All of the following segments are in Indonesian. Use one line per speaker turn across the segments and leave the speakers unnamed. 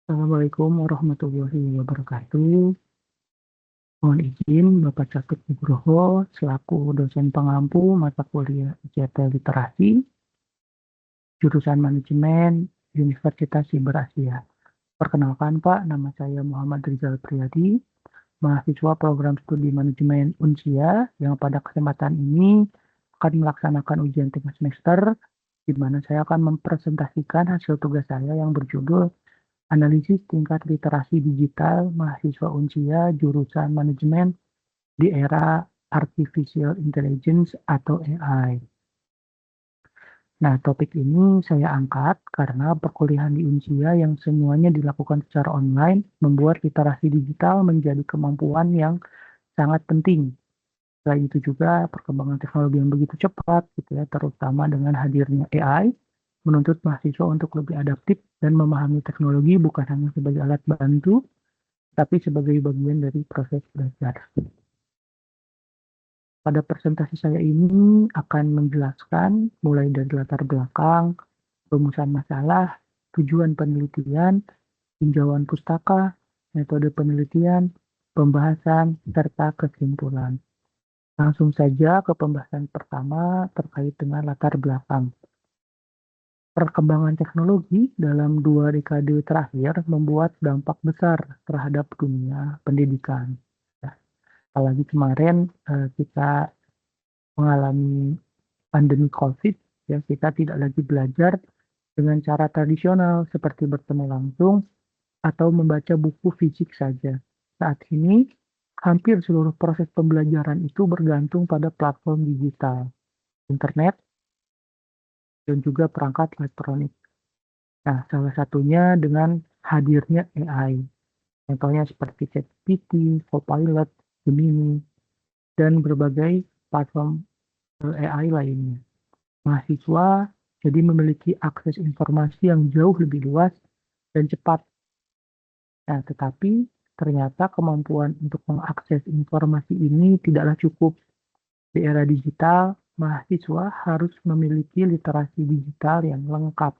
Assalamualaikum warahmatullahi wabarakatuh. Mohon izin Bapak Catur Nugroho selaku dosen pengampu mata kuliah ICT Literasi, jurusan Manajemen Universitas Siber Asia. Perkenalkan Pak, nama saya Muhammad Rizal Priyadi, mahasiswa program studi manajemen Unsia yang pada kesempatan ini akan melaksanakan ujian tengah semester, di mana saya akan mempresentasikan hasil tugas saya yang berjudul Analisis Tingkat Literasi Digital Mahasiswa Unsia Jurusan Manajemen di Era Artificial Intelligence atau AI. Nah, topik ini saya angkat karena perkuliahan di Unsia yang semuanya dilakukan secara online membuat literasi digital menjadi kemampuan yang sangat penting. Selain itu juga perkembangan teknologi yang begitu cepat gitu ya, terutama dengan hadirnya AI, menuntut mahasiswa untuk lebih adaptif dan memahami teknologi bukan hanya sebagai alat bantu, tapi sebagai bagian dari proses belajar. Pada presentasi saya ini akan menjelaskan mulai dari latar belakang, rumusan masalah, tujuan penelitian, tinjauan pustaka, metode penelitian, pembahasan, serta kesimpulan. Langsung saja ke pembahasan pertama terkait dengan latar belakang. Perkembangan teknologi dalam 2 dekade terakhir membuat dampak besar terhadap dunia pendidikan. Ya, apalagi kemarin kita mengalami pandemi COVID, ya kita tidak lagi belajar dengan cara tradisional seperti bertemu langsung atau membaca buku fisik saja. Saat ini, hampir seluruh proses pembelajaran itu bergantung pada platform digital, internet, dan juga perangkat elektronik. Nah, salah satunya dengan hadirnya AI. Contohnya seperti ChatGPT, Copilot, Gemini, dan berbagai platform AI lainnya. Mahasiswa jadi memiliki akses informasi yang jauh lebih luas dan cepat. Nah, tetapi ternyata kemampuan untuk mengakses informasi ini tidaklah cukup. Di era digital, mahasiswa harus memiliki literasi digital yang lengkap,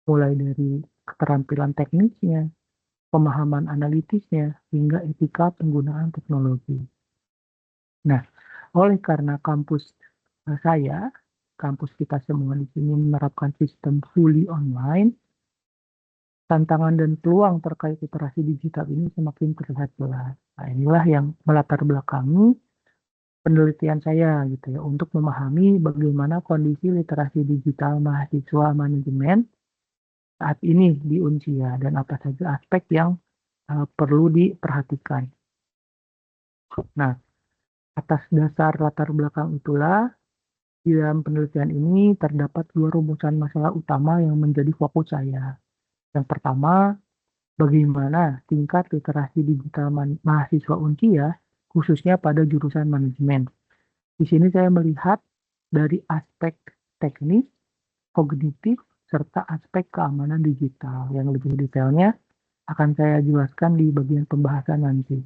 mulai dari keterampilan teknisnya, pemahaman analitisnya, hingga etika penggunaan teknologi. Nah, oleh karena saya, kampus kita semua di sini menerapkan sistem fully online, tantangan dan peluang terkait literasi digital ini semakin terlihat jelas. Nah, inilah yang melatar belakangi penelitian saya gitu ya untuk memahami bagaimana kondisi literasi digital mahasiswa manajemen saat ini di Unsia dan apa saja aspek yang perlu diperhatikan. Nah, atas dasar latar belakang itulah di dalam penelitian ini terdapat 2 rumusan masalah utama yang menjadi fokus saya. Yang pertama, bagaimana tingkat literasi digital mahasiswa Unsia khususnya pada jurusan manajemen. Di sini saya melihat dari aspek teknis, kognitif, serta aspek keamanan digital. Yang lebih detailnya akan saya jelaskan di bagian pembahasan nanti.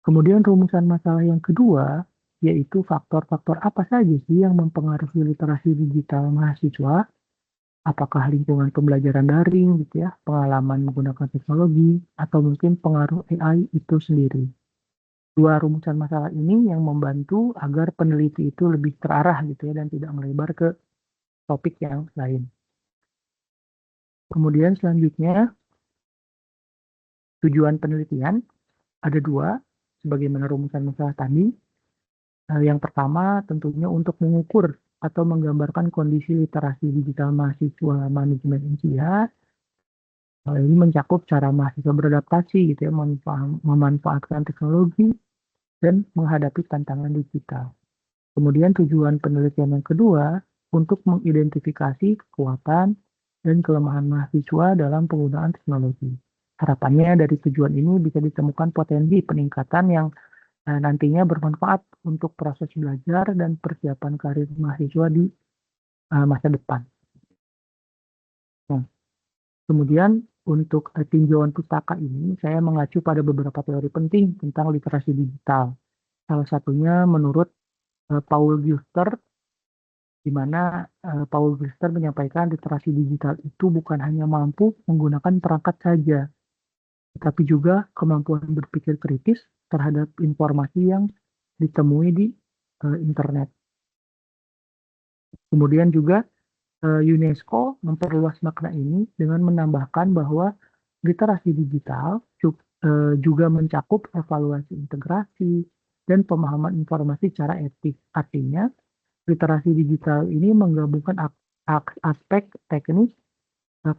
Kemudian rumusan masalah yang kedua, yaitu faktor-faktor apa saja sih yang mempengaruhi literasi digital mahasiswa, apakah lingkungan pembelajaran daring gitu ya, pengalaman menggunakan teknologi, atau mungkin pengaruh AI itu sendiri. 2 rumusan masalah ini yang membantu agar peneliti itu lebih terarah gitu ya dan tidak melebar ke topik yang lain. Kemudian selanjutnya tujuan penelitian ada 2 sebagaimana rumusan masalah tadi. Yang pertama tentunya untuk mengukur atau menggambarkan kondisi literasi digital mahasiswa manajemen Unsia. Hal ini mencakup cara mahasiswa beradaptasi gitu ya, memanfaatkan teknologi dan menghadapi tantangan digital. Kemudian tujuan penelitian yang kedua untuk mengidentifikasi kekuatan dan kelemahan mahasiswa dalam penggunaan teknologi. Harapannya dari tujuan ini bisa ditemukan potensi peningkatan yang nantinya bermanfaat untuk proses belajar dan persiapan karir mahasiswa di masa depan. Nah, kemudian untuk tinjauan pustaka ini saya mengacu pada beberapa teori penting tentang literasi digital. Salah satunya menurut Paul Gister, di mana Paul Gister menyampaikan literasi digital itu bukan hanya mampu menggunakan perangkat saja, tapi juga kemampuan berpikir kritis terhadap informasi yang ditemui di internet. Kemudian juga UNESCO memperluas makna ini dengan menambahkan bahwa literasi digital juga mencakup evaluasi integrasi dan pemahaman informasi secara etik. Artinya, literasi digital ini menggabungkan aspek teknis,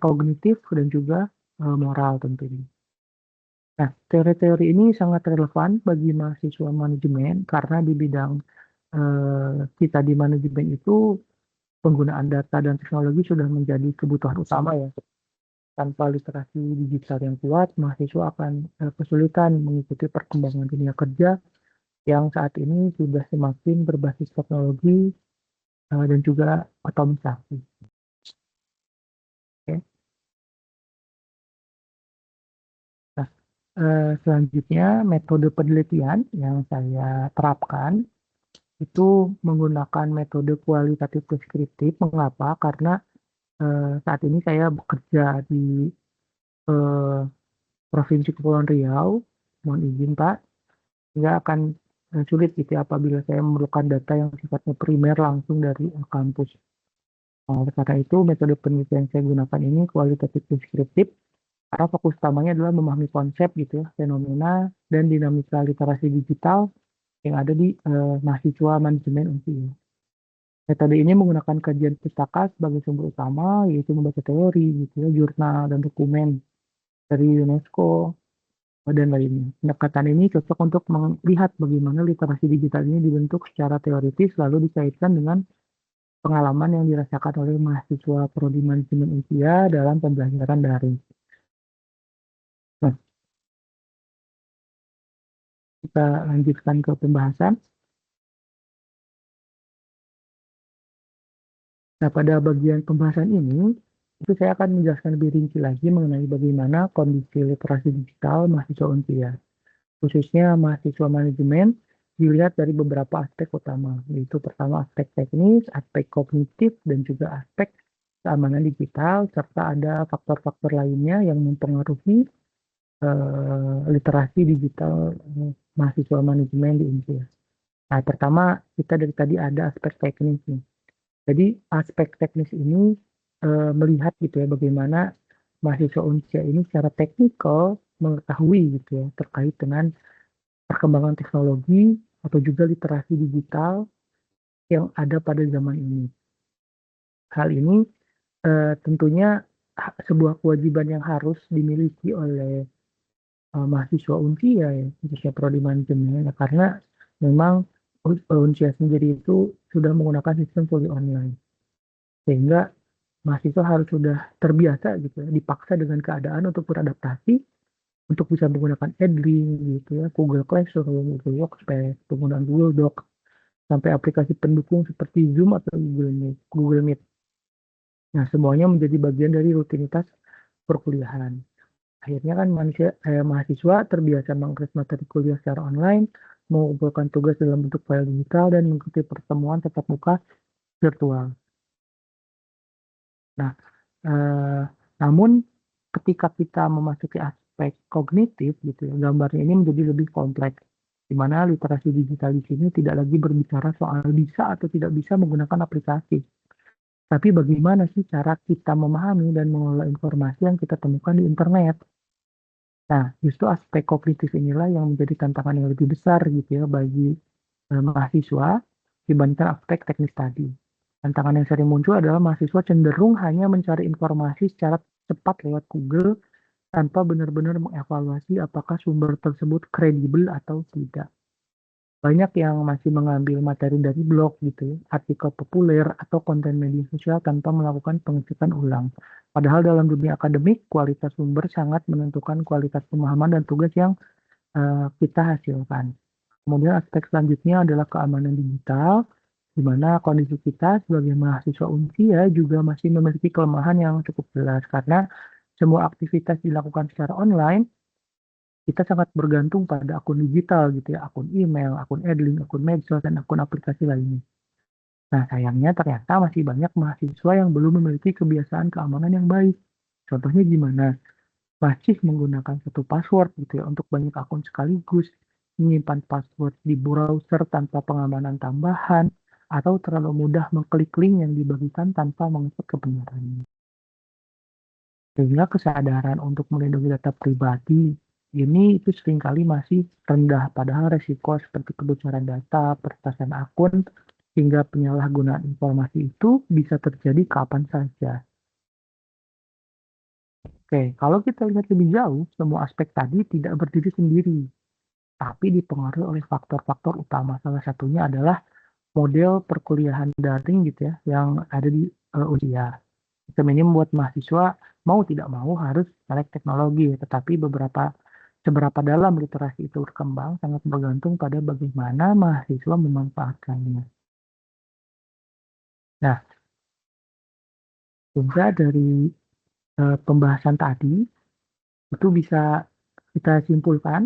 kognitif, dan juga moral tentunya. Nah, teori-teori ini sangat relevan bagi mahasiswa manajemen karena di bidang kita di manajemen itu penggunaan data dan teknologi sudah menjadi kebutuhan utama ya. Tanpa literasi digital yang kuat, mahasiswa akan kesulitan mengikuti perkembangan dunia kerja yang saat ini sudah semakin berbasis teknologi dan juga otomatisasi. Oke. Nah, selanjutnya metode penelitian yang saya terapkan itu menggunakan metode kualitatif deskriptif. Mengapa? Karena saat ini saya bekerja di eh, Provinsi Kepulauan Riau. Mohon izin Pak, nggak akan sulit gitu ya apabila saya memerlukan data yang sifatnya primer langsung dari kampus. Nah, oleh karena itu, metode penelitian yang saya gunakan ini kualitatif deskriptif, karena fokus utamanya adalah memahami konsep gitu ya, fenomena dan dinamika literasi digital yang ada di mahasiswa manajemen UNSIA. Metode ini menggunakan kajian pustaka sebagai sumber utama, yaitu membaca teori, gitu ya, jurnal dan dokumen dari UNESCO dan lainnya. Pendekatan ini cocok untuk melihat bagaimana literasi digital ini dibentuk secara teoritis lalu dikaitkan dengan pengalaman yang dirasakan oleh mahasiswa prodi manajemen usia dalam pembelajaran daring. Nah, kita lanjutkan ke pembahasan. Nah, pada bagian pembahasan ini, itu saya akan menjelaskan lebih rinci lagi mengenai bagaimana kondisi literasi digital mahasiswa Unpia. Khususnya mahasiswa manajemen dilihat dari beberapa aspek utama, yaitu pertama aspek teknis, aspek kognitif, dan juga aspek keamanan digital, serta ada faktor-faktor lainnya yang mempengaruhi literasi digital mahasiswa manajemen di Unpia. Nah, pertama kita dari tadi ada aspek teknis nih. Jadi aspek teknis ini melihat gitu ya bagaimana mahasiswa Unpia ini secara teknikal mengetahui gitu ya terkait dengan perkembangan teknologi atau juga literasi digital yang ada pada zaman ini. Hal ini tentunya sebuah kewajiban yang harus dimiliki oleh mahasiswa Unsia ya, khususnya prodi manajemen ya, karena memang Unsia sendiri itu sudah menggunakan sistem fully online. Sehingga mahasiswa harus sudah terbiasa gitu ya, dipaksa dengan keadaan untuk beradaptasi untuk bisa menggunakan Edlink gitu ya, Google Classroom, Google Workspace, penggunaan Google Doc, sampai aplikasi pendukung seperti Zoom atau Google Meet. Google Meet. Nah, semuanya menjadi bagian dari rutinitas perkuliahan. Akhirnya kan mahasiswa terbiasa mengakses materi kuliah secara online, mengumpulkan tugas dalam bentuk file digital, dan mengikuti pertemuan tatap muka virtual. Nah, eh, namun ketika kita memasuki aspek kognitif gitu ya, gambarnya ini menjadi lebih kompleks, di mana literasi digital di sini tidak lagi berbicara soal bisa atau tidak bisa menggunakan aplikasi, tapi bagaimana sih cara kita memahami dan mengelola informasi yang kita temukan di internet. Nah, justru aspek kognitif inilah yang menjadi tantangan yang lebih besar gitu ya bagi mahasiswa dibandingkan aspek teknis tadi. Tantangan yang sering muncul adalah mahasiswa cenderung hanya mencari informasi secara cepat lewat Google tanpa benar-benar mengevaluasi apakah sumber tersebut kredibel atau tidak. Banyak yang masih mengambil materi dari blog gitu ya, artikel populer atau konten media sosial tanpa melakukan pengecekan ulang. Padahal dalam dunia akademik, kualitas sumber sangat menentukan kualitas pemahaman dan tugas yang kita hasilkan. Kemudian aspek selanjutnya adalah keamanan digital, di mana kondisi kita sebagai mahasiswa Unsia juga masih memiliki kelemahan yang cukup jelas karena semua aktivitas dilakukan secara online, kita sangat bergantung pada akun digital gitu ya, akun email, akun Edlink, akun medsos, dan akun aplikasi lainnya. Nah, sayangnya ternyata masih banyak mahasiswa yang belum memiliki kebiasaan keamanan yang baik. Contohnya gimana? masih menggunakan satu password gitu ya untuk banyak akun sekaligus, menyimpan password di browser tanpa pengamanan tambahan, atau terlalu mudah mengklik link yang dibagikan tanpa mengecek kebenarannya. Sehingga kesadaran untuk melindungi data pribadi ini itu seringkali masih rendah, padahal resiko seperti kebocoran data, peretasan akun, hingga penyalahgunaan informasi itu bisa terjadi kapan saja. Oke, kalau kita lihat lebih jauh, semua aspek tadi tidak berdiri sendiri, tapi dipengaruhi oleh faktor-faktor utama. Salah satunya adalah model perkuliahan daring gitu ya, yang ada di usia. Sistem ini membuat mahasiswa mau tidak mau harus melek teknologi, tetapi seberapa dalam literasi itu berkembang sangat bergantung pada bagaimana mahasiswa memanfaatkannya. Nah, juga dari pembahasan tadi itu bisa kita simpulkan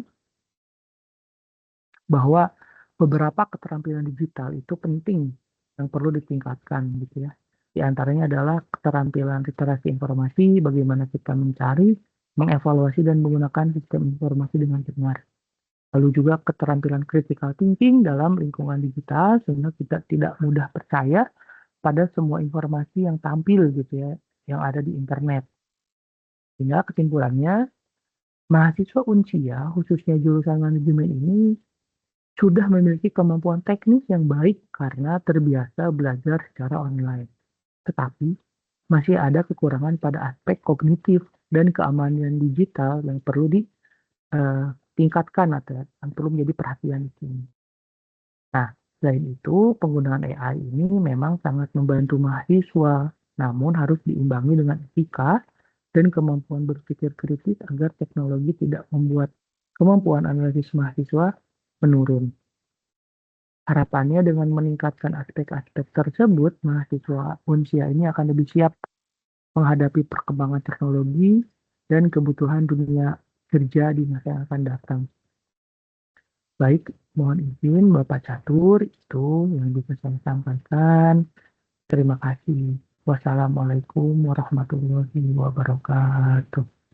bahwa beberapa keterampilan digital itu penting yang perlu ditingkatkan gitu ya. Di antaranya adalah keterampilan literasi informasi, bagaimana kita mencari, mengevaluasi dan menggunakan sistem informasi dengan benar. Lalu juga keterampilan critical thinking dalam lingkungan digital sehingga kita tidak mudah percaya pada semua informasi yang tampil gitu ya, yang ada di internet. Sehingga kesimpulannya, mahasiswa Unsia khususnya jurusan manajemen ini sudah memiliki kemampuan teknis yang baik karena terbiasa belajar secara online. Tetapi, masih ada kekurangan pada aspek kognitif dan keamanan digital yang perlu ditingkatkan atau yang perlu menjadi perhatian di sini. Nah, selain itu, penggunaan AI ini memang sangat membantu mahasiswa, namun harus diimbangi dengan etika dan kemampuan berpikir kritis agar teknologi tidak membuat kemampuan analisis mahasiswa menurun. Harapannya dengan meningkatkan aspek-aspek tersebut, mahasiswa Unsia ini akan lebih siap menghadapi perkembangan teknologi dan kebutuhan dunia kerja di masa yang akan datang. Baik, mohon izin Bapak Catur, itu yang bisa saya sampaikan. Terima kasih. Wassalamualaikum warahmatullahi wabarakatuh.